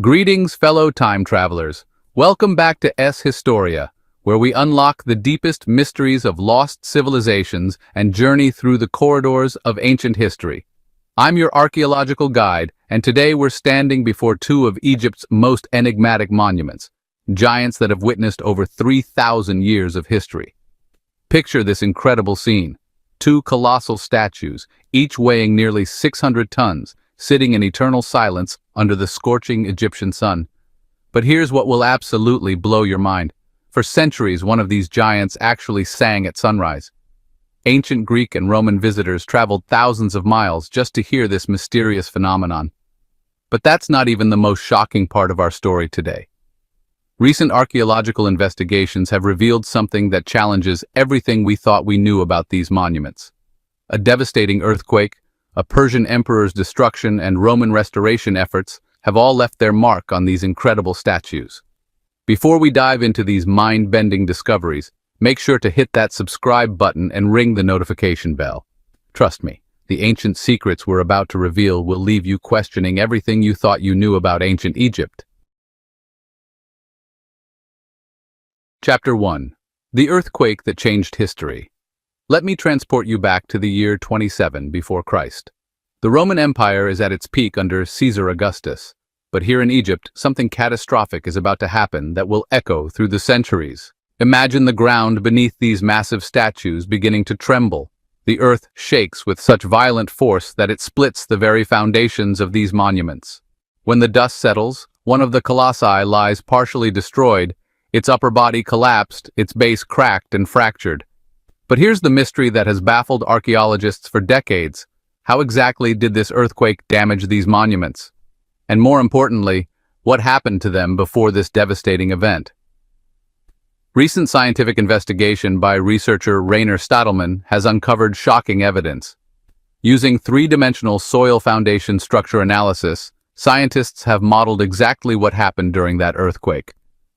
Greetings, fellow time travelers. Welcome back to Historia, where we unlock the deepest mysteries of lost civilizations and journey through the corridors of ancient history. I'm your archaeological guide, and today we're standing before two of Egypt's most enigmatic monuments, giants that have witnessed over 3,000 years of history. Picture this incredible scene. Two colossal statues, each weighing nearly 600 tons, sitting in eternal silence under the scorching Egyptian sun. But here's what will absolutely blow your mind. For centuries, one of these giants actually sang at sunrise. Ancient Greek and Roman visitors traveled thousands of miles just to hear this mysterious phenomenon. But that's not even the most shocking part of our story today. Recent archaeological investigations have revealed something that challenges everything we thought we knew about these monuments. A devastating earthquake, a Persian emperor's destruction, and Roman restoration efforts have all left their mark on these incredible statues. Before we dive into these mind-bending discoveries, make sure to hit that subscribe button and ring the notification bell. Trust me, the ancient secrets we're about to reveal will leave you questioning everything you thought you knew about ancient Egypt. Chapter 1. The Earthquake That Changed History. Let me transport you back to the year 27 before Christ. The Roman Empire is at its peak under Caesar Augustus, but here in Egypt, something catastrophic is about to happen that will echo through the centuries. Imagine the ground beneath these massive statues beginning to tremble. The earth shakes with such violent force that it splits the very foundations of these monuments. When the dust settles, one of the colossi lies partially destroyed, its upper body collapsed, its base cracked and fractured. But here's the mystery that has baffled archaeologists for decades. How exactly did this earthquake damage these monuments? And more importantly, what happened to them before this devastating event? Recent scientific investigation by researcher Rainer Stadelmann has uncovered shocking evidence. Using three-dimensional soil foundation structure analysis, scientists have modeled exactly what happened during that earthquake.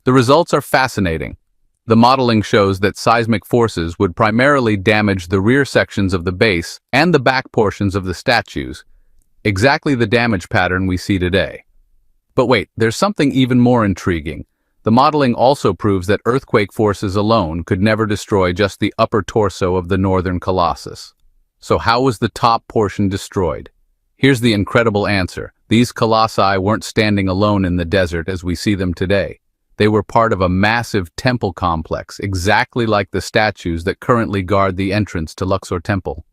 The results are fascinating. The modeling shows that seismic forces would primarily damage the rear sections of the base and the back portions of the statues, exactly the damage pattern we see today. But wait, there's something even more intriguing. The modeling also proves that earthquake forces alone could never destroy just the upper torso of the northern colossus. So how was the top portion destroyed? Here's the incredible answer. These colossi weren't standing alone in the desert as we see them today. They were part of a massive temple complex, exactly like the statues that currently guard the entrance to Luxor Temple.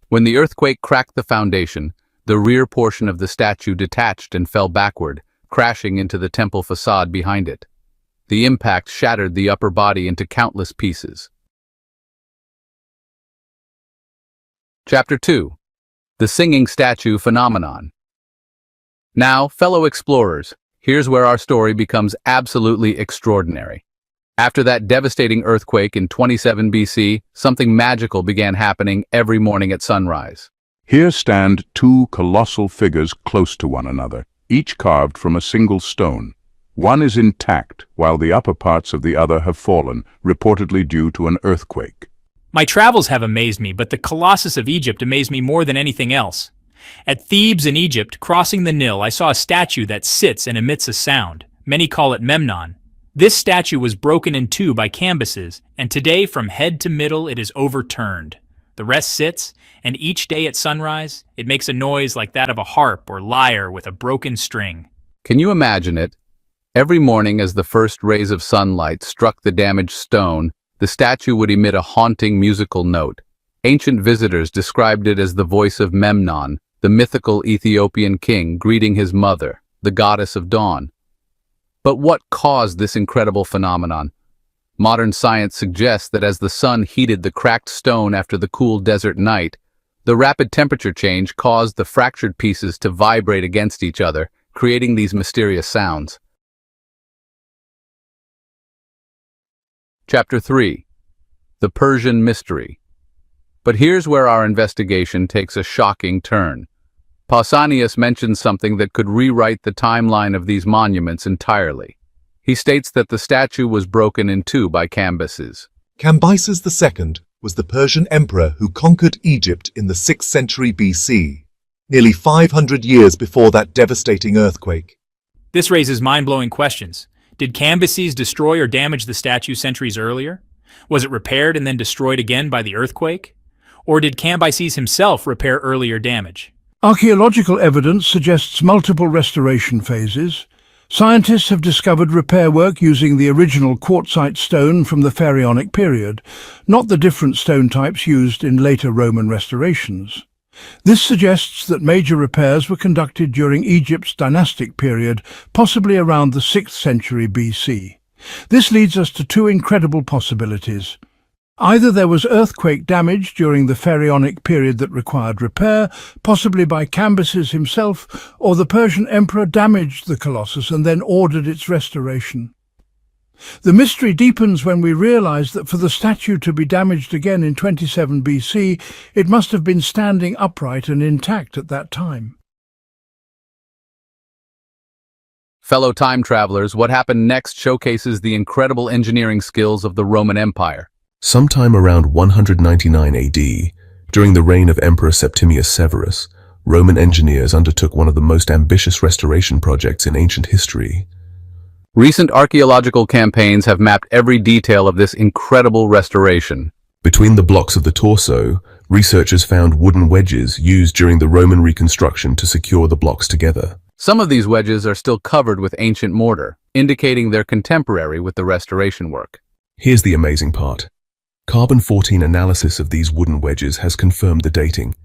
When the earthquake cracked the foundation, the rear portion of the statue detached and fell backward, crashing into the temple facade behind it. The impact shattered the upper body into countless pieces. Chapter 2. The Singing Statue Phenomenon. Now, fellow explorers, here's where our story becomes absolutely extraordinary. After that devastating earthquake in 27 BC, something magical began happening every morning at sunrise. Here stand two colossal figures close to one another, each carved from a single stone. One is intact, while the upper parts of the other have fallen, reportedly due to an earthquake. My travels have amazed me, but the Colossus of Egypt amazed me more than anything else. At Thebes in Egypt, crossing the Nile, I saw a statue that sits and emits a sound. Many call it Memnon. This statue was broken in two by Cambyses, and today from head to middle it is overturned. The rest sits, and each day at sunrise, it makes a noise like that of a harp or lyre with a broken string. Can you imagine it? Every morning as the first rays of sunlight struck the damaged stone, the statue would emit a haunting musical note. Ancient visitors described it as the voice of Memnon, the mythical Ethiopian king greeting his mother, the goddess of dawn. But what caused this incredible phenomenon? Modern science suggests that as the sun heated the cracked stone after the cool desert night, the rapid temperature change caused the fractured pieces to vibrate against each other, creating these mysterious sounds. Chapter 3. The Persian Mystery. But here's where our investigation takes a shocking turn. Pausanias mentions something that could rewrite the timeline of these monuments entirely. He states that the statue was broken in two by Cambyses. Cambyses II was the Persian emperor who conquered Egypt in the 6th century BC, nearly 500 years before that devastating earthquake. This raises mind-blowing questions. Did Cambyses destroy or damage the statue centuries earlier? Was it repaired and then destroyed again by the earthquake? Or did Cambyses himself repair earlier damage? Archaeological evidence suggests multiple restoration phases. Scientists have discovered repair work using the original quartzite stone from the Pharaonic period, not the different stone types used in later Roman restorations. This suggests that major repairs were conducted during Egypt's dynastic period, possibly around the 6th century BC. This leads us to two incredible possibilities. Either there was earthquake damage during the Pharaonic period that required repair, possibly by Cambyses himself, or the Persian emperor damaged the Colossus and then ordered its restoration. The mystery deepens when we realize that for the statue to be damaged again in 27 BC, it must have been standing upright and intact at that time. Fellow time travelers, what happened next showcases the incredible engineering skills of the Roman Empire. Sometime around 199 AD, during the reign of Emperor Septimius Severus, Roman engineers undertook one of the most ambitious restoration projects in ancient history. Recent archaeological campaigns have mapped every detail of this incredible restoration. Between the blocks of the torso, researchers found wooden wedges used during the Roman reconstruction to secure the blocks together. Some of these wedges are still covered with ancient mortar, indicating they're contemporary with the restoration work. Here's the amazing part. Carbon-14 analysis of these wooden wedges has confirmed the dating.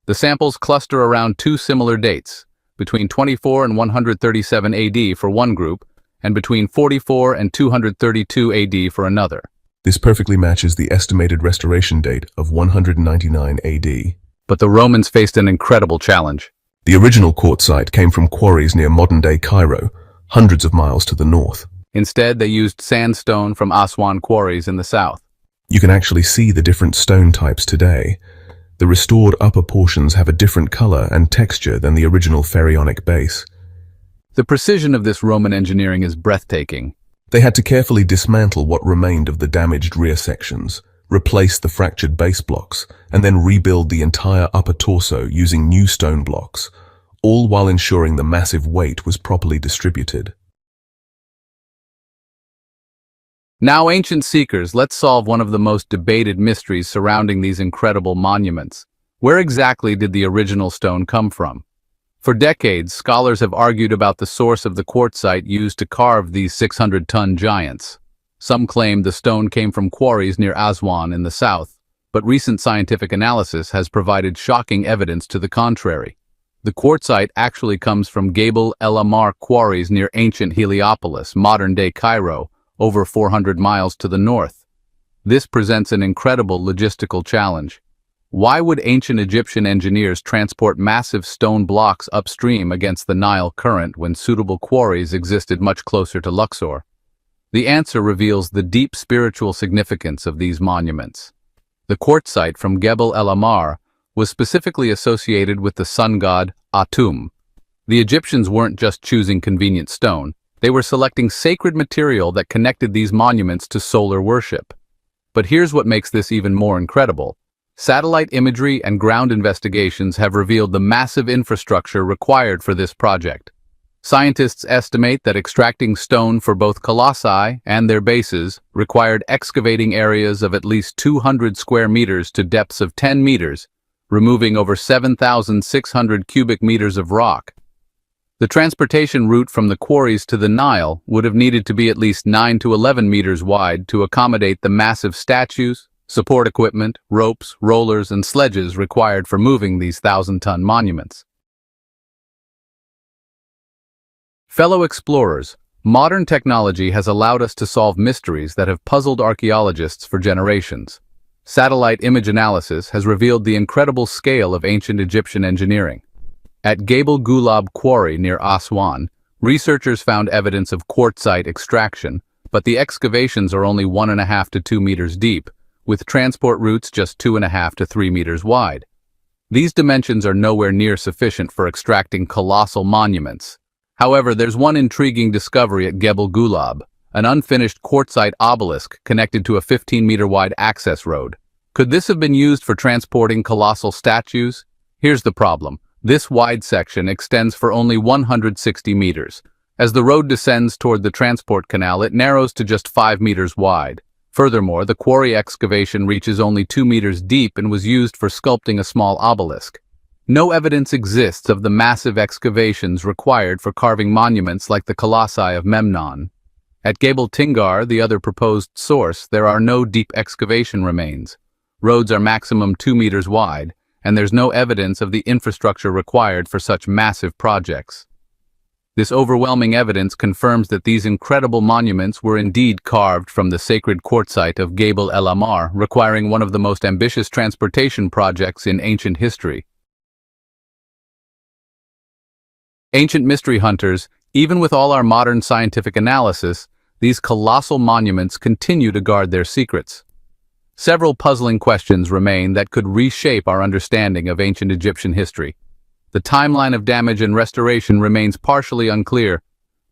The samples cluster around two similar dates, between 24 and 137 AD for one group, and between 44 and 232 AD for another. This perfectly matches the estimated restoration date of 199 AD. But the Romans faced an incredible challenge. The original quartzite came from quarries near modern-day Cairo, hundreds of miles to the north. Instead, they used sandstone from Aswan quarries in the south. You can actually see the different stone types today. The restored upper portions have a different color and texture than the original Pharaonic base. The precision of this Roman engineering is breathtaking. They had to carefully dismantle what remained of the damaged rear sections, replace the fractured base blocks, and then rebuild the entire upper torso using new stone blocks, all while ensuring the massive weight was properly distributed. Now, ancient seekers, let's solve one of the most debated mysteries surrounding these incredible monuments. Where exactly did the original stone come from? For decades, scholars have argued about the source of the quartzite used to carve these 600-ton giants. Some claim the stone came from quarries near Aswan in the south, but recent scientific analysis has provided shocking evidence to the contrary. The quartzite actually comes from Gabel El Ahmar quarries near ancient Heliopolis, modern-day Cairo, over 400 miles to the north. This presents an incredible logistical challenge. Why would ancient Egyptian engineers transport massive stone blocks upstream against the Nile current when suitable quarries existed much closer to Luxor? The answer reveals the deep spiritual significance of these monuments. The quartzite from Gebel El Ahmar was specifically associated with the sun god Atum. The Egyptians weren't just choosing convenient stone, they were selecting sacred material that connected these monuments to solar worship. But here's what makes this even more incredible. Satellite imagery and ground investigations have revealed the massive infrastructure required for this project. Scientists estimate that extracting stone for both colossi and their bases required excavating areas of at least 200 square meters to depths of 10 meters, removing over 7,600 cubic meters of rock. The transportation route from the quarries to the Nile would have needed to be at least 9 to 11 meters wide to accommodate the massive statues, support equipment, ropes, rollers, and sledges required for moving these 1,000-ton monuments. Fellow explorers, modern technology has allowed us to solve mysteries that have puzzled archaeologists for generations. Satellite image analysis has revealed the incredible scale of ancient Egyptian engineering. At Gabel Gulab Quarry near Aswan, researchers found evidence of quartzite extraction, but the excavations are only 1.5 to 2 meters deep, with transport routes just 2.5 to 3 meters wide. These dimensions are nowhere near sufficient for extracting colossal monuments. However, there's one intriguing discovery at Gebel Gulab, an unfinished quartzite obelisk connected to a 15-meter-wide access road. Could this have been used for transporting colossal statues? Here's the problem. This wide section extends for only 160 meters, As the road descends toward the transport canal, it narrows to just 5 meters wide. Furthermore, the quarry excavation reaches only 2 meters deep and was used for sculpting a small obelisk. No evidence exists of the massive excavations required for carving monuments like the Colossi of Memnon. At Gebel Tingar, the other proposed source, there are no deep excavation remains. Roads are maximum 2 meters wide, and there's no evidence of the infrastructure required for such massive projects. This overwhelming evidence confirms that these incredible monuments were indeed carved from the sacred quartzite of Gebel El Ahmar, requiring one of the most ambitious transportation projects in ancient history. Ancient mystery hunters, even with all our modern scientific analysis, these colossal monuments continue to guard their secrets. Several puzzling questions remain that could reshape our understanding of ancient Egyptian history. The timeline of damage and restoration remains partially unclear.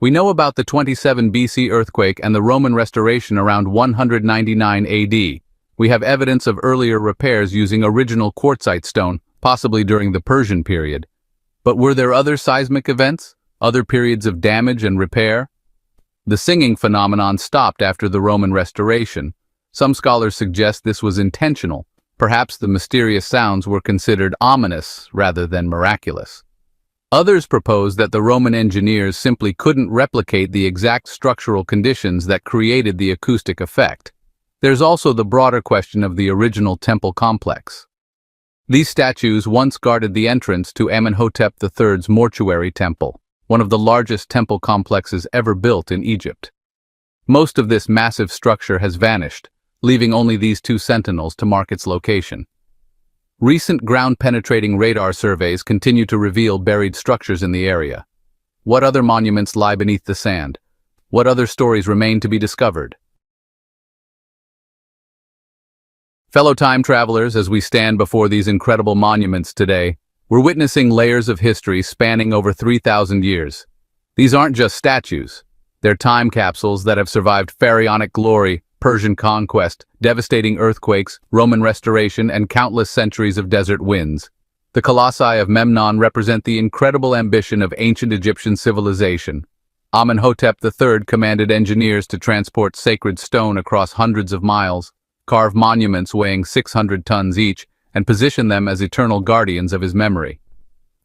We know about the 27 BC earthquake and the Roman restoration around 199 AD. We have evidence of earlier repairs using original quartzite stone, possibly during the Persian period. But were there other seismic events? Other periods of damage and repair? The singing phenomenon stopped after the Roman restoration. Some scholars suggest this was intentional. Perhaps the mysterious sounds were considered ominous rather than miraculous. Others propose that the Roman engineers simply couldn't replicate the exact structural conditions that created the acoustic effect. There's also the broader question of the original temple complex. These statues once guarded the entrance to Amenhotep III's mortuary temple, one of the largest temple complexes ever built in Egypt. Most of this massive structure has vanished, leaving only these 2 sentinels to mark its location. Recent ground-penetrating radar surveys continue to reveal buried structures in the area. What other monuments lie beneath the sand? What other stories remain to be discovered? Fellow time travelers, as we stand before these incredible monuments today, we're witnessing layers of history spanning over 3,000 years. These aren't just statues. They're time capsules that have survived pharaonic glory, Persian conquest, devastating earthquakes, Roman restoration, and countless centuries of desert winds. The Colossi of Memnon represent the incredible ambition of ancient Egyptian civilization. Amenhotep III commanded engineers to transport sacred stone across hundreds of miles, carve monuments weighing 600 tons each, and position them as eternal guardians of his memory.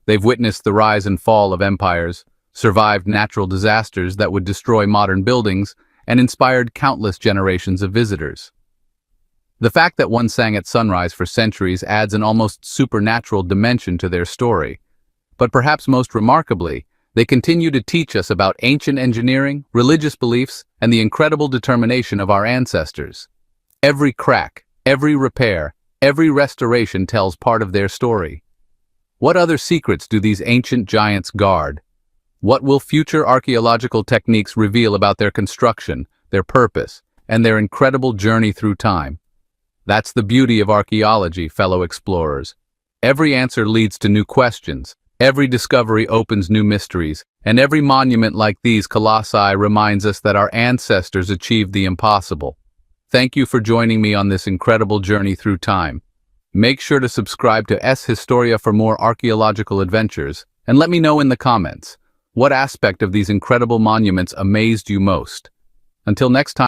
They've witnessed the rise and fall of empires, survived natural disasters that would destroy modern buildings, and inspired countless generations of visitors. The fact that one sang at sunrise for centuries adds an almost supernatural dimension to their story. But perhaps most remarkably, they continue to teach us about ancient engineering, religious beliefs, and the incredible determination of our ancestors. Every crack, every repair, every restoration tells part of their story. What other secrets do these ancient giants guard? What will future archaeological techniques reveal about their construction, their purpose, and their incredible journey through time? That's the beauty of archaeology, fellow explorers. Every answer leads to new questions, every discovery opens new mysteries, and every monument like these colossi reminds us that our ancestors achieved the impossible. Thank you for joining me on this incredible journey through time. Make sure to subscribe to Historia for more archaeological adventures, and let me know in the comments, what aspect of these incredible monuments amazed you most? Until next time.